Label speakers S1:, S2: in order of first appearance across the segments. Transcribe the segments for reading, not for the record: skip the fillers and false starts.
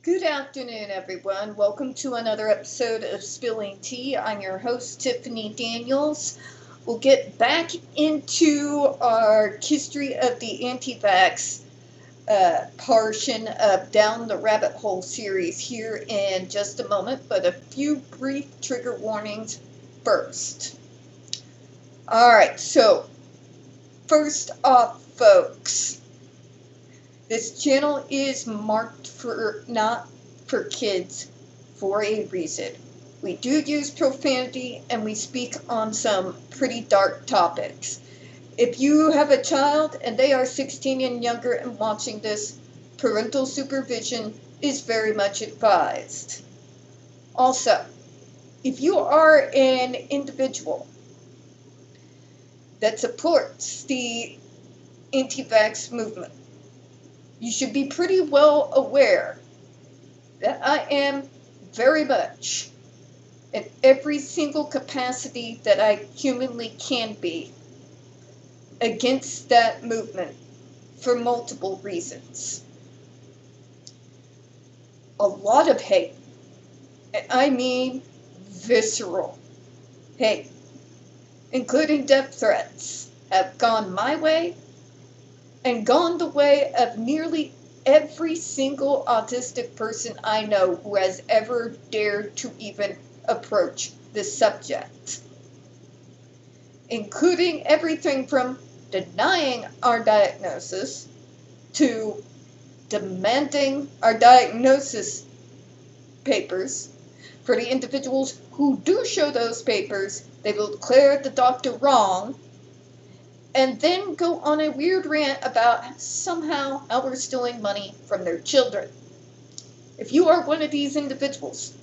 S1: Good afternoon, everyone. Welcome to another episode of Spilling Tea. I'm your host, Tiffany Daniels. We'll get back into our history of the anti-vax portion of Down the Rabbit Hole series here in just a moment, but a few brief trigger warnings first. All right, so first off, folks, this channel is marked for not for kids for a reason. We do use profanity and we speak on some pretty dark topics. If you have a child and they are 16 and younger and watching this, parental supervision is very much advised. Also, if you are an individual that supports the anti-vax movement, you should be pretty well aware that I am very much in every single capacity that I humanly can be against that movement for multiple reasons. A lot of hate, and I mean visceral hate, including death threats, have gone my way and gone the way of nearly every single autistic person I know who has ever dared to even approach this subject, including everything from denying our diagnosis to demanding our diagnosis papers. For the individuals who do show those papers, they will declare the doctor wrong and then go on a weird rant about somehow how we're stealing money from their children. If you are one of these individuals,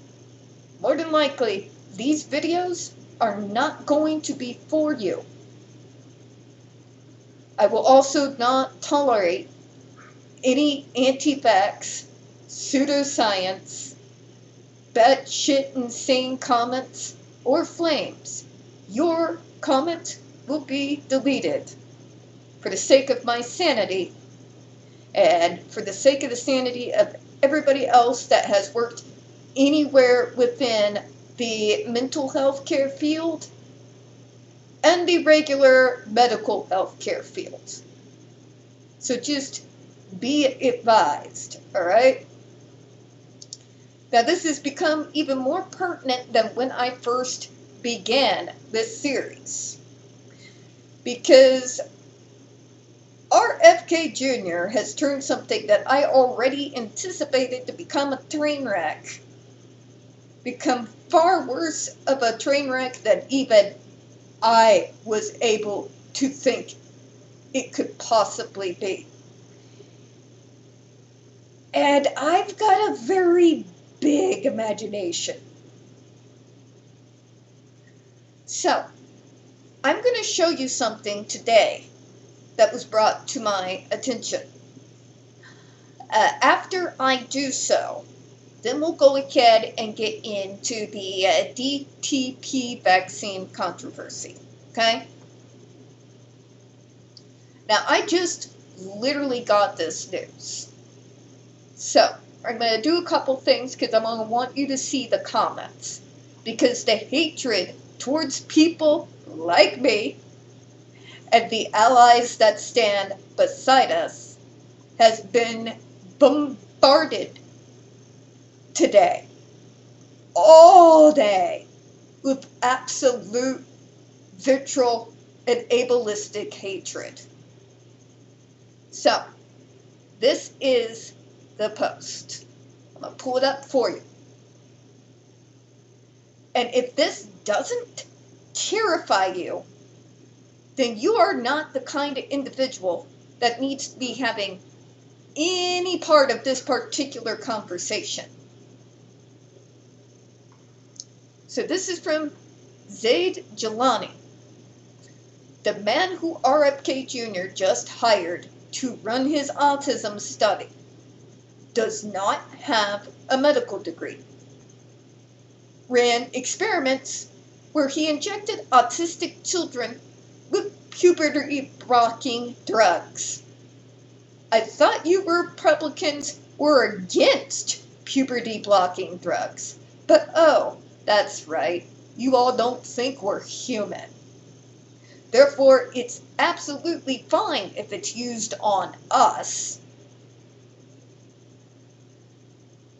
S1: more than likely, these videos are not going to be for you. I will also not tolerate any anti-vax, pseudoscience, batshit insane comments, or flames. Your comment will be deleted for the sake of my sanity and for the sake of the sanity of everybody else that has worked anywhere within the mental health care field and the regular medical health care field. So just be advised, all right? Now, this has become even more pertinent than when I first began this series, because RFK Jr. has turned something that I already anticipated to become a train wreck, become far worse of a train wreck than even I was able to think it could possibly be. And I've got a very big imagination. So, I'm going to show you something today that was brought to my attention. After I do so, then we'll go ahead and get into the DTP vaccine controversy, okay? Now, I just literally got this news. So, I'm going to do a couple things because I'm going to want you to see the comments. Because the hatred towards people like me and the allies that stand beside us has been bombarded today, all day, with absolute vitriol and ableistic hatred. So, this is the post. I'm going to pull it up for you. And if this doesn't terrify you, then you are not the kind of individual that needs to be having any part of this particular conversation. So this is from Zaid Jelani, the man who RFK Jr. just hired to run his autism study, does not have a medical degree. Ran experiments where he injected autistic children with puberty-blocking drugs. I thought you Republicans were against puberty blocking drugs. But oh, that's right, you all don't think we're human. Therefore, it's absolutely fine if it's used on us.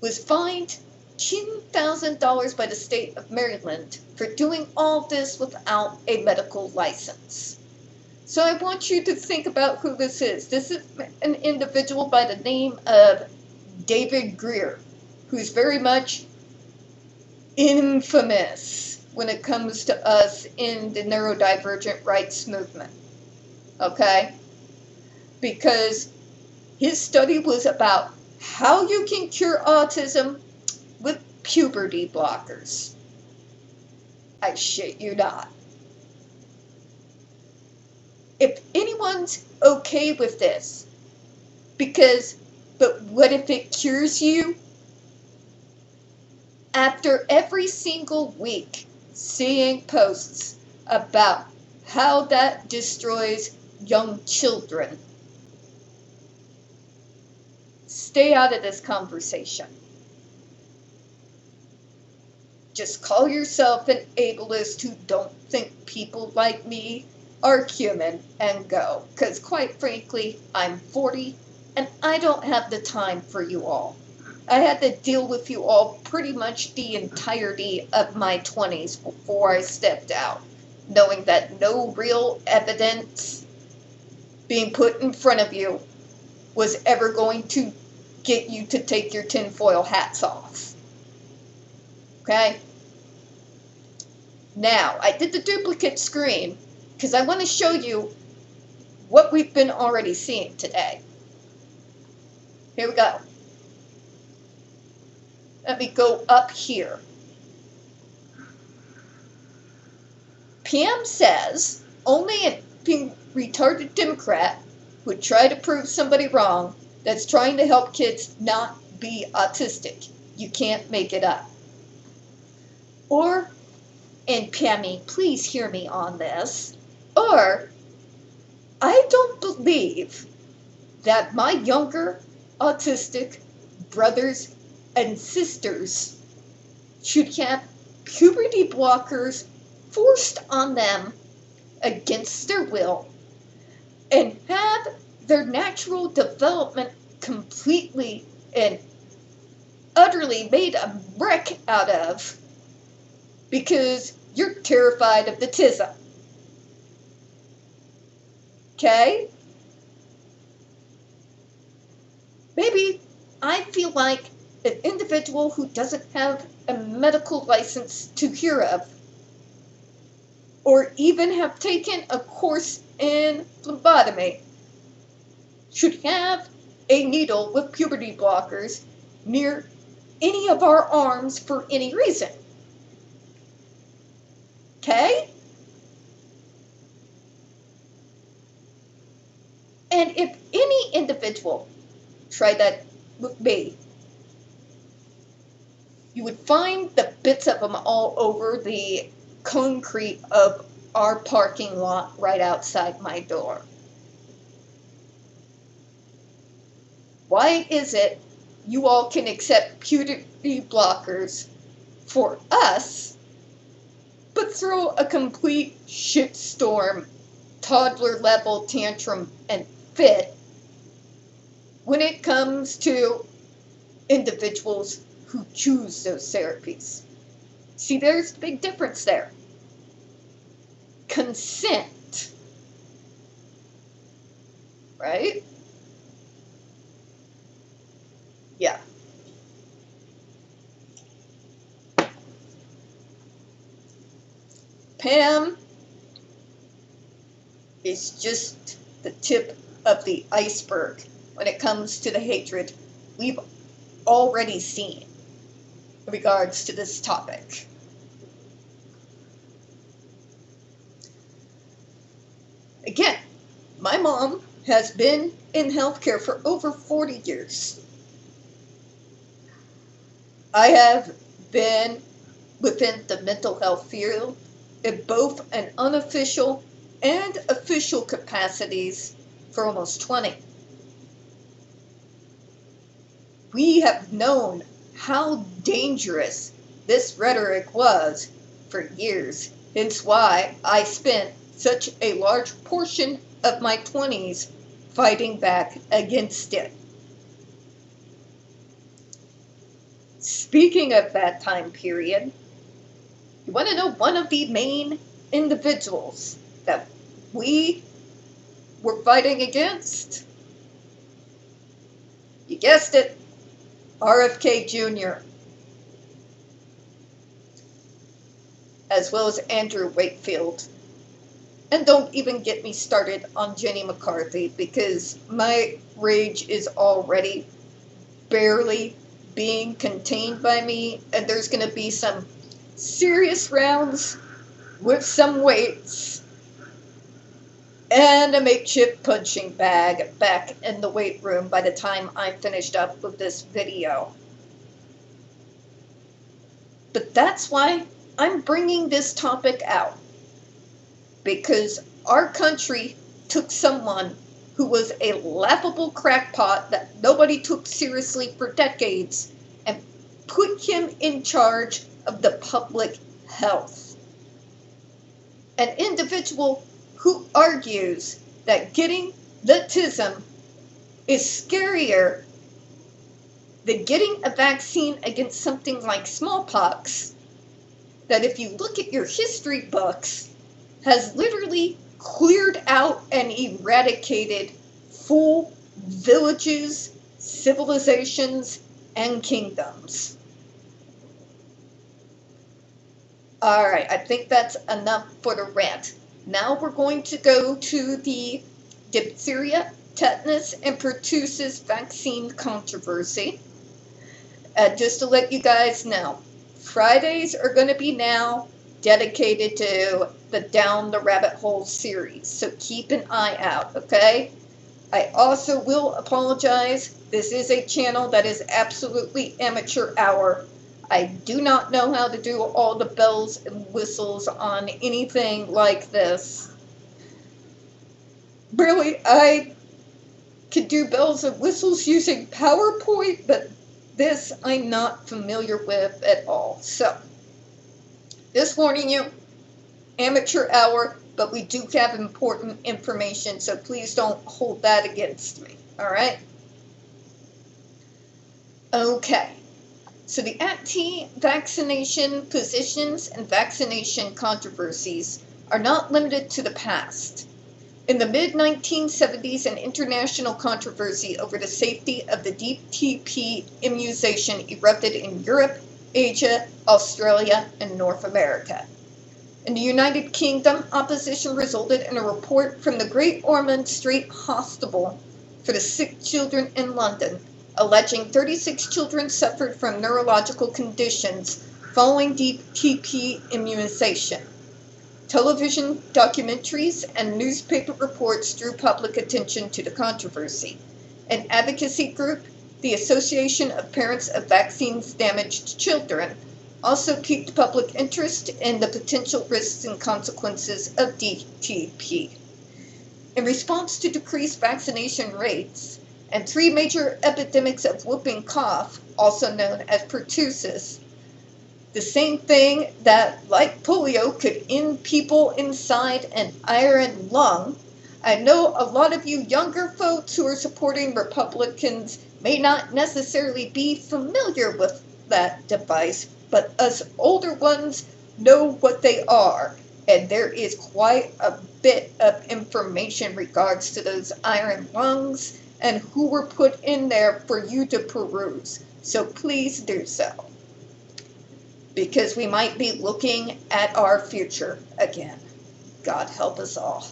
S1: Was fined $10,000 by the state of Maryland for doing all this without a medical license. So I want you to think about who this is. This is an individual by the name of David Greer, who's very much infamous when it comes to us in the neurodivergent rights movement. Okay? Because his study was about how you can cure autism with puberty blockers. I shit you not. If anyone's okay with this, but what if it cures you? After every single week seeing posts about how that destroys young children, stay out of this conversation. Just call yourself an ableist who don't think people like me are human and go. Because quite frankly, I'm 40 and I don't have the time for you all. I had to deal with you all pretty much the entirety of my 20s before I stepped out, knowing that no real evidence being put in front of you was ever going to get you to take your tinfoil hats off. Okay? Now, I did the duplicate screen because I want to show you what we've been already seeing today. Here we go. Let me go up here. Pam says only a retarded Democrat would try to prove somebody wrong that's trying to help kids not be autistic. You can't make it up. Or, and Pammy, please hear me on this, or I don't believe that my younger autistic brothers and sisters should have puberty blockers forced on them against their will and have their natural development completely and utterly made a wreck out of because you're terrified of the tism. Okay? Maybe I feel like an individual who doesn't have a medical license to hear of, or even have taken a course in phlebotomy, should have a needle with puberty blockers near any of our arms for any reason. Okay? And if any individual tried that with me, you would find the bits of them all over the concrete of our parking lot right outside my door. Why is it you all can accept puberty blockers for us, but throw a complete shitstorm, toddler level tantrum and fit when it comes to individuals who choose those therapies? See, there's a big difference there. Consent, right? Yeah. Pam is just the tip of the iceberg when it comes to the hatred we've already seen in regards to this topic. Again, my mom has been in healthcare for over 40 years. I have been within the mental health field in both an unofficial and official capacities for almost 20. We have known how dangerous this rhetoric was for years. Hence why I spent such a large portion of my 20s fighting back against it. Speaking of that time period, you want to know one of the main individuals that we were fighting against? You guessed it, RFK Jr., as well as Andrew Wakefield. And don't even get me started on Jenny McCarthy, because my rage is already barely being contained by me, and there's going to be some serious rounds with some weights and a makeshift punching bag back in the weight room by the time I'm finished up with this video. But that's why I'm bringing this topic out, because our country took someone who was a laughable crackpot that nobody took seriously for decades and put him in charge of the public health. An individual who argues that getting the TISM is scarier than getting a vaccine against something like smallpox, that if you look at your history books, has literally cleared out and eradicated full villages, civilizations, and kingdoms. Alright, I think that's enough for the rant. Now we're going to go to the diphtheria, tetanus, and pertussis vaccine controversy. Just to let you guys know, Fridays are going to be now dedicated to the Down the Rabbit Hole series, so keep an eye out, okay? I also will apologize. This is a channel that is absolutely amateur hour. I do not know how to do all the bells and whistles on anything like this. Really, I could do bells and whistles using PowerPoint, but this I'm not familiar with at all. So, just warning you, amateur hour, but we do have important information, so please don't hold that against me, alright? Okay, so the anti-vaccination positions and vaccination controversies are not limited to the past. In the mid-1970s, an international controversy over the safety of the DTP immunization erupted in Europe, Asia, Australia, and North America. In the United Kingdom, opposition resulted in a report from the Great Ormond Street Hospital for the Sick Children in London, alleging 36 children suffered from neurological conditions following DTP immunization. Television documentaries and newspaper reports drew public attention to the controversy. An advocacy group, the Association of Parents of Vaccines Damaged Children, also piqued public interest in the potential risks and consequences of DTP. In response to decreased vaccination rates and 3 major epidemics of whooping cough, also known as pertussis, the same thing that, like polio, could end people inside an iron lung. I know a lot of you younger folks who are supporting Republicans may not necessarily be familiar with that device, but us older ones know what they are. And there is quite a bit of information in regards to those iron lungs and who were put in there for you to peruse. So please do so, because we might be looking at our future again. God help us all.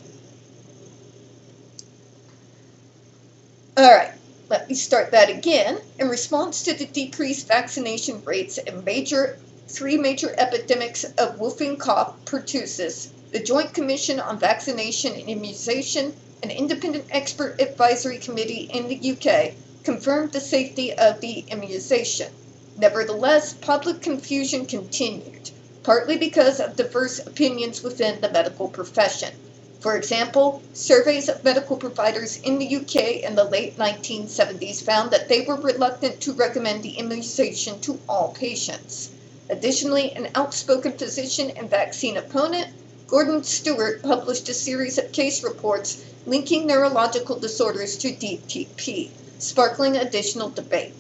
S1: All right, let me start that again. In response to the decreased vaccination rates and 3 major epidemics of whooping cough, pertussis, the Joint Commission on Vaccination and Immunization, an independent expert advisory committee in the UK, confirmed the safety of the immunization. Nevertheless, public confusion continued, partly because of diverse opinions within the medical profession. For example, surveys of medical providers in the UK in the late 1970s found that they were reluctant to recommend the immunization to all patients. Additionally, an outspoken physician and vaccine opponent, Gordon Stewart, published a series of case reports linking neurological disorders to DTP, sparkling additional debate.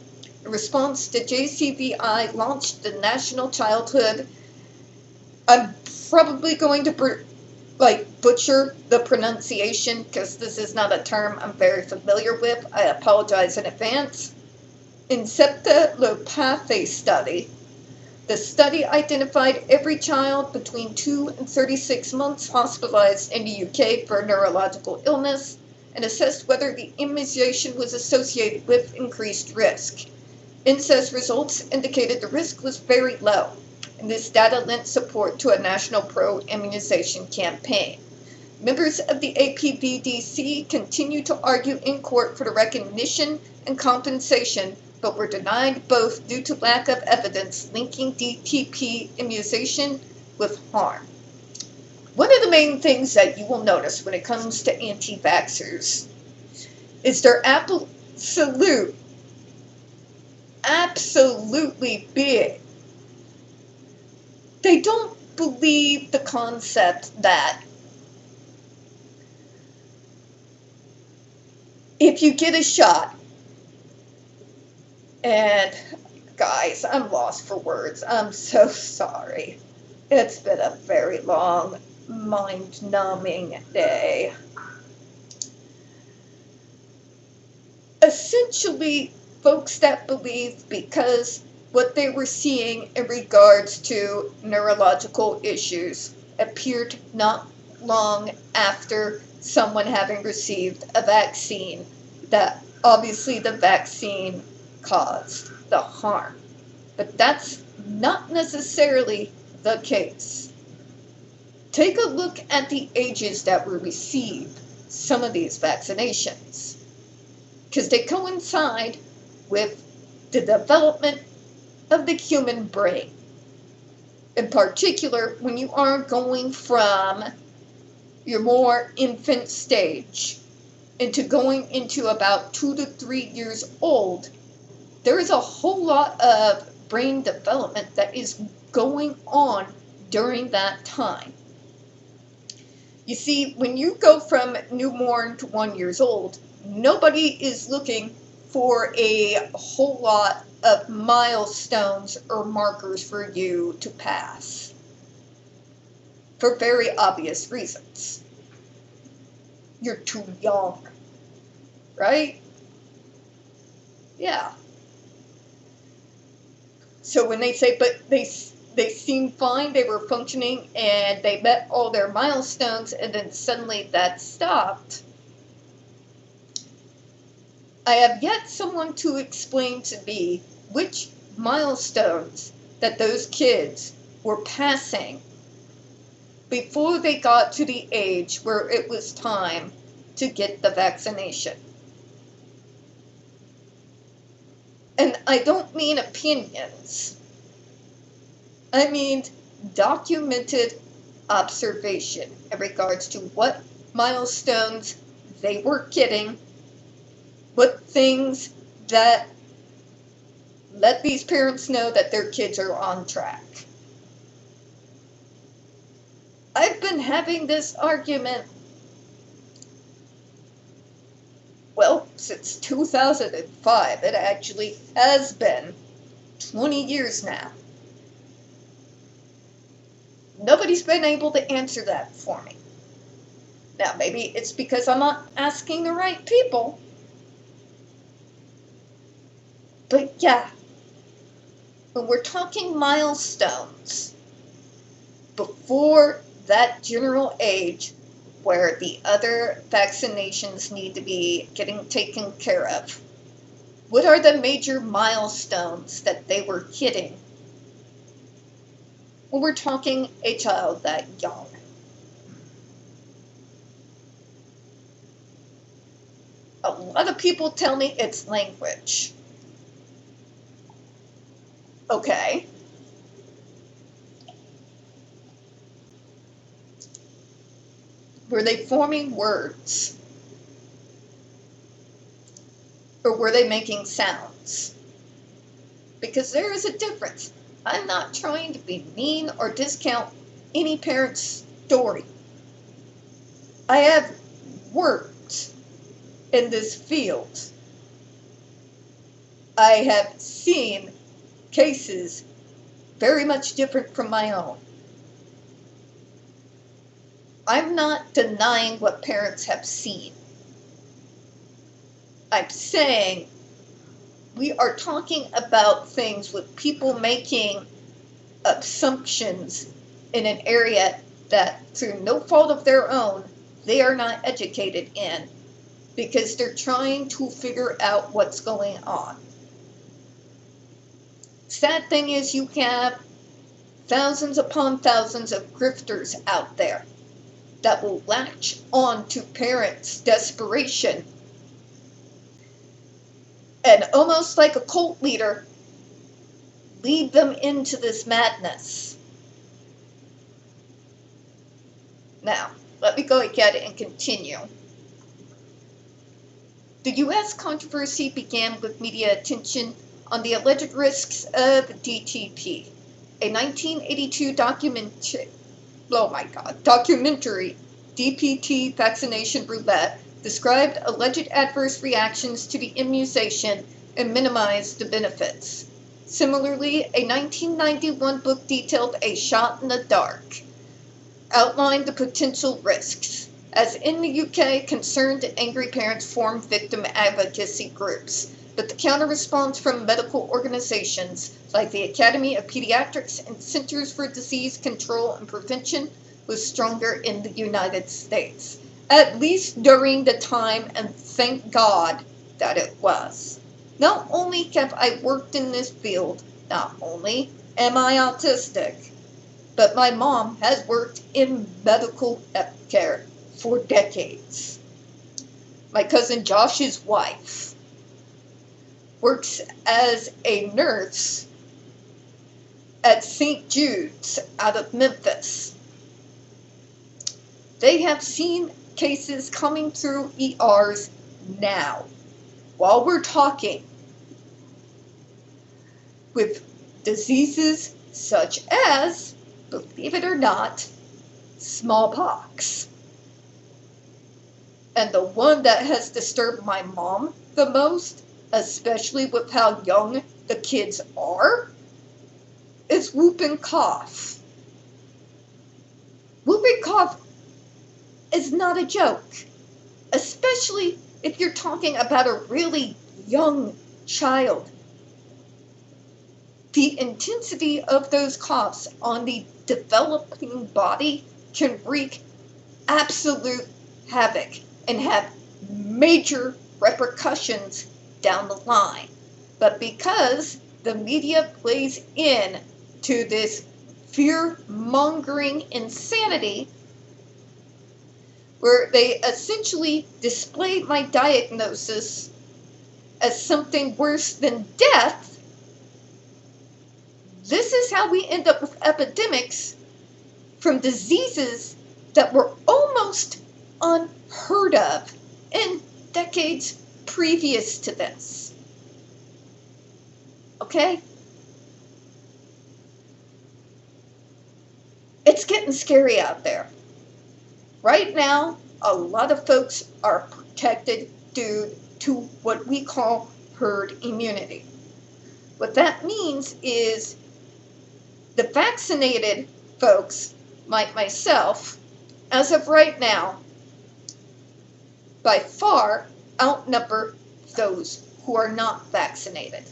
S1: In response, the JCVI launched the National Childhood. I'm probably going to butcher the pronunciation because this is not a term I'm very familiar with. I apologize in advance. Encephalopathy study. The study identified every child between 2 and 36 months hospitalized in the UK for a neurological illness and assessed whether the immunization was associated with increased risk. INCEST results indicated the risk was very low, and this data lent support to a national pro-immunization campaign. Members of the APVDC continue to argue in court for the recognition and compensation, but were denied both due to lack of evidence linking DTP immunization with harm. One of the main things that you will notice when it comes to anti-vaxxers is their absolutely big. They don't believe the concept that if you get a shot, and guys, I'm lost for words. I'm so sorry. It's been a very long, mind-numbing day. Essentially, folks that believe because what they were seeing in regards to neurological issues appeared not long after someone having received a vaccine, that obviously the vaccine caused the harm. But that's not necessarily the case. Take a look at the ages that were received some of these vaccinations, because they coincide with the development of the human brain. In particular, when you are going from your more infant stage into going into about 2 to 3 years old, there is a whole lot of brain development that is going on during that time. You see, when you go from newborn to 1 year old, nobody is looking for a whole lot of milestones or markers for you to pass, for very obvious reasons. You're too young, right? Yeah. So when they say, but they seemed fine, they were functioning, and they met all their milestones, and then suddenly that stopped, I have yet someone to explain to me which milestones that those kids were passing before they got to the age where it was time to get the vaccination. And I don't mean opinions. I mean documented observation in regards to what milestones they were getting, what things that let these parents know that their kids are on track. I've been having this argument, well, since 2005. It actually has been 20 years now. Nobody's been able to answer that for me. Now, maybe it's because I'm not asking the right people. But yeah, when we're talking milestones, before that general age where the other vaccinations need to be getting taken care of, what are the major milestones that they were hitting when we're talking a child that young? A lot of people tell me it's language. Okay. Were they forming words? Or were they making sounds? Because there is a difference. I'm not trying to be mean or discount any parent's story. I have worked in this field. I have seen cases very much different from my own. I'm not denying what parents have seen. I'm saying we are talking about things with people making assumptions in an area that, through no fault of their own, they are not educated in because they're trying to figure out what's going on. Sad thing is, you have thousands upon thousands of grifters out there that will latch on to parents' desperation and, almost like a cult leader, lead them into this madness. Now, let me go ahead and continue. The U.S. controversy began with media attention on the alleged risks of DTP. A 1982 documentary, DPT Vaccination Roulette, described alleged adverse reactions to the immunization and minimized the benefits. Similarly, a 1991 book detailed A Shot in the Dark outlined the potential risks. As in the UK, concerned and angry parents formed victim advocacy groups, but the counter-response from medical organizations like the Academy of Pediatrics and Centers for Disease Control and Prevention was stronger in the United States, at least during the time, and thank God that it was. Not only have I worked in this field, not only am I autistic, but my mom has worked in medical care for decades. My cousin Josh's wife works as a nurse at St. Jude's out of Memphis. They have seen cases coming through ERs now, while we're talking, with diseases such as, believe it or not, smallpox. And the one that has disturbed my mom the most, especially with how young the kids are, is whooping cough. Whooping cough is not a joke, especially if you're talking about a really young child. The intensity of those coughs on the developing body can wreak absolute havoc and have major repercussions down the line. But because the media plays in to this fear-mongering insanity, where they essentially display my diagnosis as something worse than death, this is how we end up with epidemics from diseases that were almost unheard of in decades previous to this. Okay? It's getting scary out there. Right now, a lot of folks are protected due to what we call herd immunity. What that means is the vaccinated folks, like myself, as of right now, by far outnumber those who are not vaccinated.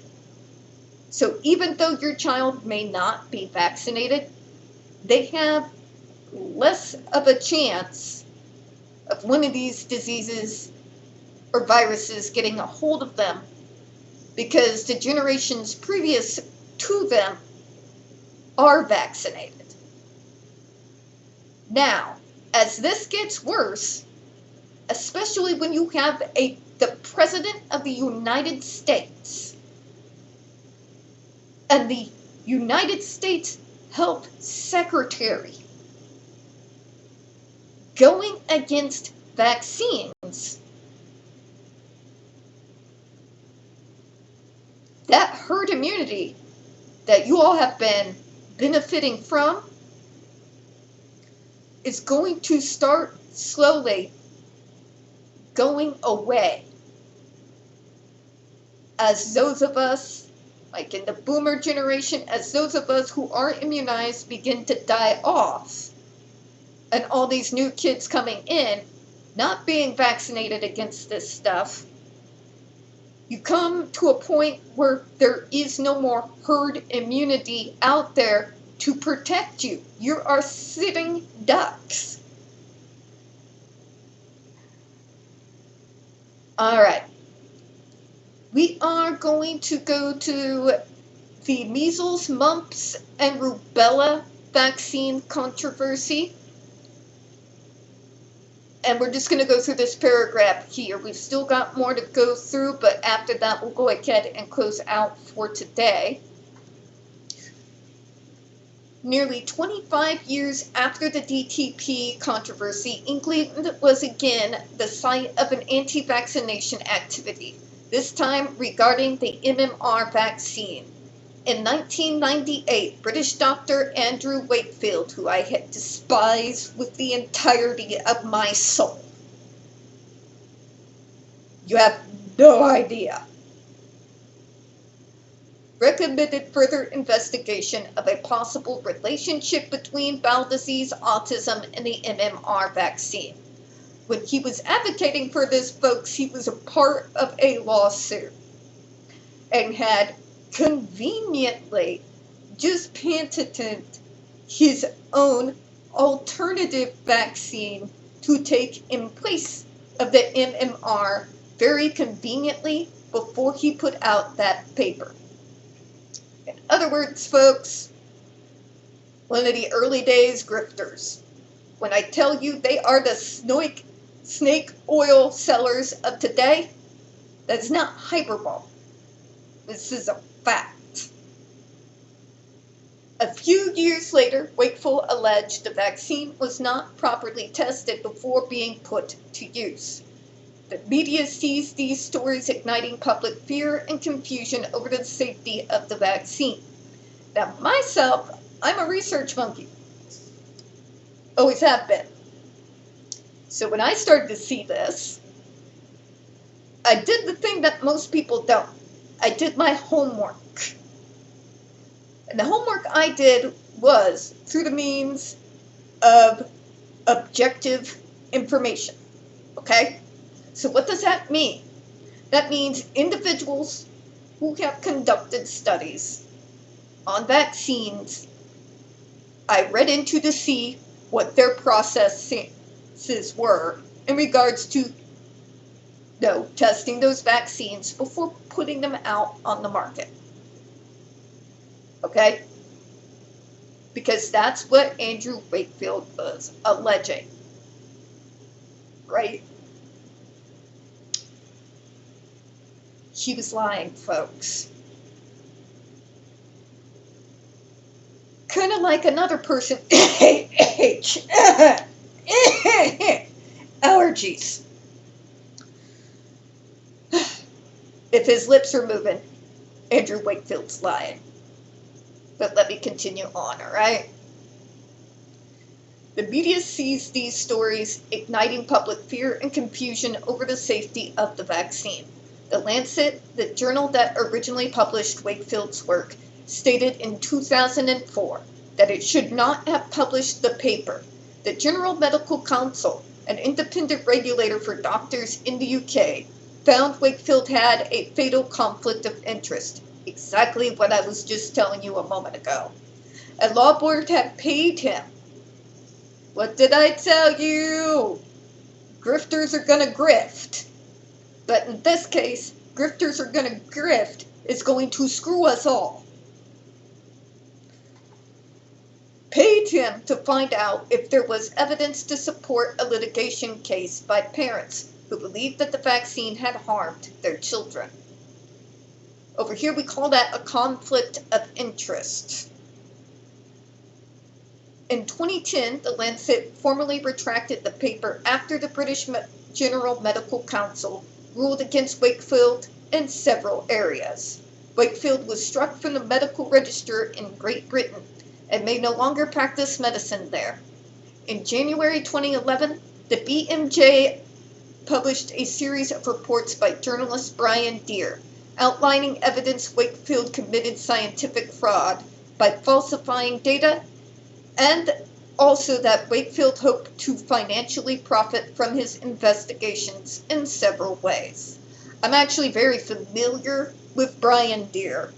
S1: So even though your child may not be vaccinated, they have less of a chance of one of these diseases or viruses getting a hold of them because the generations previous to them are vaccinated. Now, as this gets worse, especially when you have the President of the United States and the United States Health Secretary going against vaccines, that herd immunity that you all have been benefiting from is going to start slowly going away as those of us, like in the boomer generation, as those of us who aren't immunized begin to die off, and all these new kids coming in, not being vaccinated against this stuff, you come to a point where there is no more herd immunity out there to protect you. You are sitting ducks. All right. We are going to go to the measles, mumps, and rubella vaccine controversy. And we're just going to go through this paragraph here. We've still got more to go through, but after that, we'll go ahead and close out for today. Nearly 25 years after the DTP controversy, England was again the site of an anti-vaccination activity, this time regarding the MMR vaccine. In 1998, British doctor Andrew Wakefield, who I had despised with the entirety of my soul. You have no idea. Recommended further investigation of a possible relationship between bowel disease, autism, and the MMR vaccine. When he was advocating for this, folks, he was a part of a lawsuit and had conveniently just patented his own alternative vaccine to take in place of the MMR very conveniently before he put out that paper. In other words, folks, one of the early days grifters. When I tell you they are the snake oil sellers of today, that's not hyperbole. This is a fact. A few years later, Wakefield alleged the vaccine was not properly tested before being put to use. The media seized these stories, igniting public fear and confusion over the safety of the vaccine. Now, myself, I'm a research monkey. Always have been. So when I started to see this, I did the thing that most people don't. I did my homework. And the homework I did was through the means of objective information. Okay? So what does that mean? That means individuals who have conducted studies on vaccines, I read into to see what their processes were in regards to testing those vaccines before putting them out on the market. Okay? Because that's what Andrew Wakefield was alleging. Right? He was lying, folks. Kind of like another person, allergies. If his lips are moving, Andrew Wakefield's lying. But let me continue on, all right? The media seized these stories, igniting public fear and confusion over the safety of the vaccine. The Lancet, the journal that originally published Wakefield's work, stated in 2004 that it should not have published the paper. The General Medical Council, an independent regulator for doctors in the UK, found Wakefield had a fatal conflict of interest, exactly what I was just telling you a moment ago. A law board had paid him. What did I tell you? Grifters are gonna grift. But in this case, grifters are gonna grift is going to screw us all. Paid him to find out if there was evidence to support a litigation case by parents who believed that the vaccine had harmed their children. Over here we call that a conflict of interest. In 2010, The Lancet formally retracted the paper after the British General Medical Council ruled against Wakefield in several areas. Wakefield was struck from the medical register in Great Britain and may no longer practice medicine there. In January 2011, the BMJ published a series of reports by journalist Brian Deere outlining evidence Wakefield committed scientific fraud by falsifying data, and also that Wakefield hoped to financially profit from his investigations in several ways. I'm actually very familiar with Brian Deere,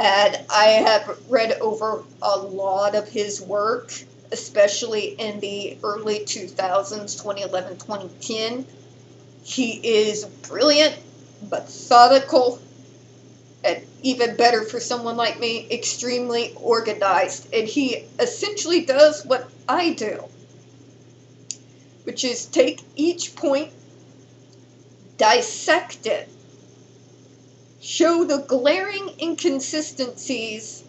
S1: and I have read over a lot of his work, especially in the early 2000s, 2011, 2010. He is brilliant, methodical, and even better for someone like me, extremely organized. And he essentially does what I do, which is take each point, dissect it, show the glaring inconsistencies,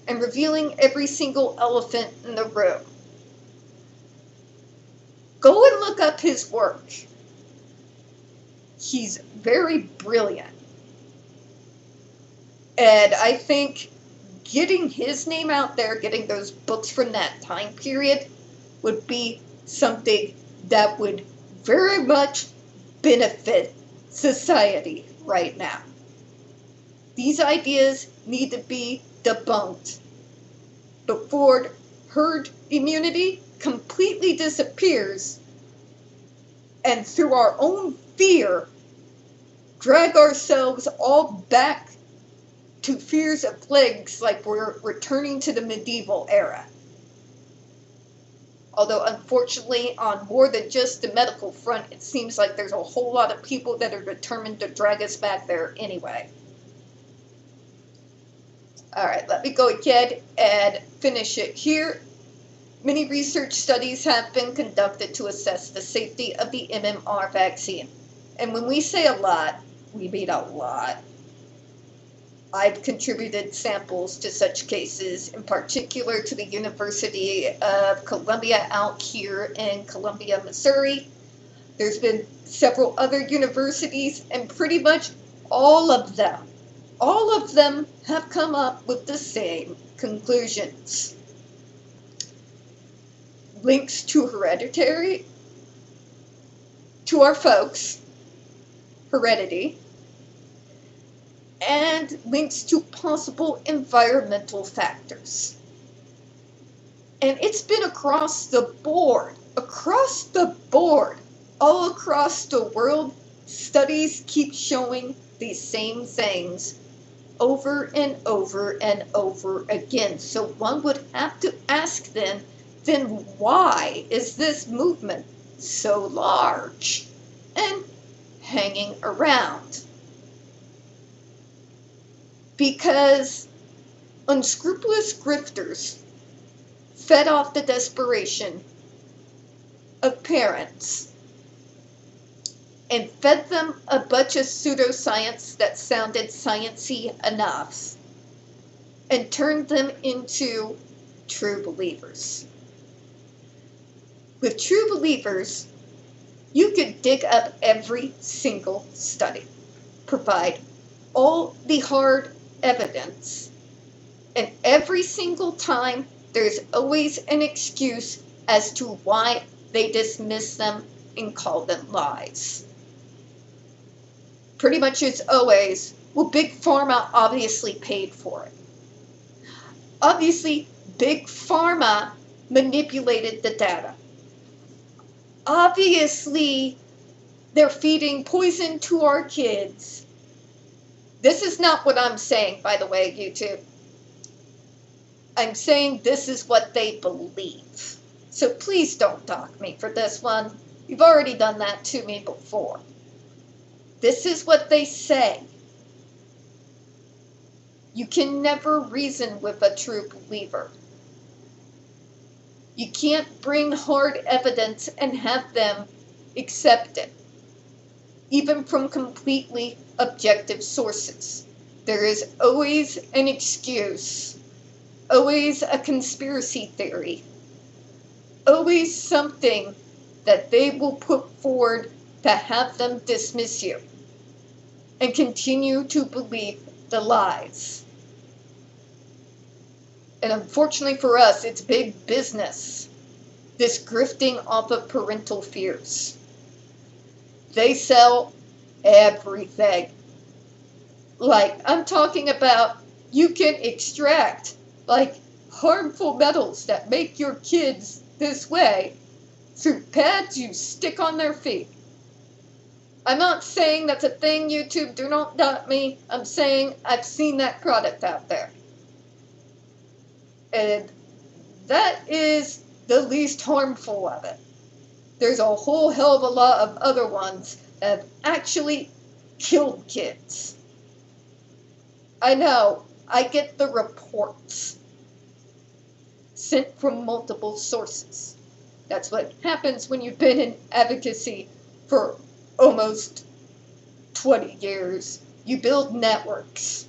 S1: and revealing every single elephant in the room. Go and look up his work. He's very brilliant. And I think getting his name out there, getting those books from that time period, would be something that would very much benefit society right now. These ideas need to be debunked before herd immunity completely disappears, and through our own fear, drag ourselves all back to fears of plagues like we're returning to the medieval era. Although unfortunately, on more than just the medical front, it seems like there's a whole lot of people that are determined to drag us back there anyway. Alright, let me go ahead and finish it here. Many research studies have been conducted to assess the safety of the MMR vaccine. And when we say a lot, we mean a lot. I've contributed samples to such cases, in particular to the University of Columbia out here in Columbia, Missouri. There's been several other universities, and pretty much all of them have come up with the same conclusions. Links to hereditary, to our folks, heredity, and links to possible environmental factors. And it's been across the board, all across the world. Studies keep showing these same things over and over and over again. So one would have to ask then why is this movement so large and hanging around? Because unscrupulous grifters fed off the desperation of parents and fed them a bunch of pseudoscience that sounded sciencey enough and turned them into true believers. With true believers, you could dig up every single study, provide all the hard evidence, and every single time there's always an excuse as to why they dismiss them and call them lies. Pretty much it's always, well, Big Pharma obviously paid for it. Obviously, Big Pharma manipulated the data. Obviously, they're feeding poison to our kids. This is not what I'm saying, by the way, YouTube. I'm saying this is what they believe. So please don't dock me for this one. You've already done that to me before. This is what they say. You can never reason with a true believer. You can't bring hard evidence and have them accept it, even from completely objective sources. There is always an excuse always a conspiracy theory, always something that they will put forward to have them dismiss you and continue to believe the lies. And unfortunately for us, it's big business, this grifting off of parental fears. They sell everything. Like, I'm talking about, you can extract, like, harmful metals that make your kids this way through pads you stick on their feet. I'm not saying that's a thing, YouTube, do not doubt me. I'm saying I've seen that product out there. And that is the least harmful of it. There's a whole hell of a lot of other ones that have actually killed kids. I know, I get the reports sent from multiple sources. That's what happens when you've been in advocacy for almost 20 years. You build networks.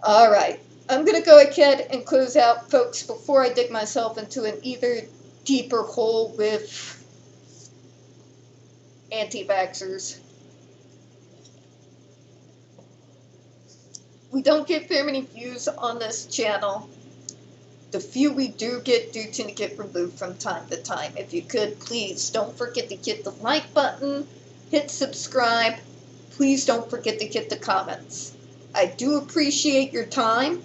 S1: All right, I'm going to go ahead and close out, folks, before I dig myself into an either deeper hole with anti-vaxxers. We don't get very many views on this channel. The few we do get do tend to get removed from time to time. If you could, please don't forget to hit the like button, hit subscribe. Please don't forget to hit the comments. I do appreciate your time.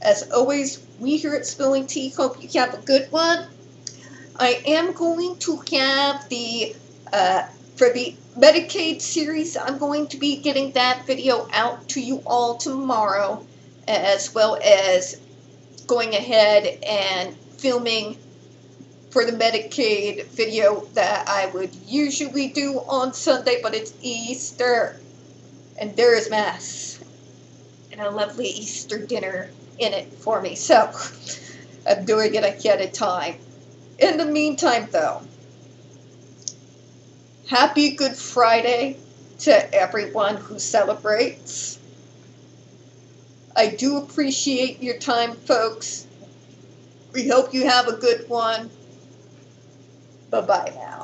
S1: As always, we here at Spilling Tea hope you have a good one. I am going to have the, for the Medicaid series, I'm going to be getting that video out to you all tomorrow, as well as going ahead and filming for the Medicaid video that I would usually do on Sunday, but it's Easter, and there is Mass, and a lovely Easter dinner in it for me, so I'm doing it ahead of time. In the meantime, though, happy Good Friday to everyone who celebrates. I do appreciate your time, folks. We hope you have a good one. Bye-bye now.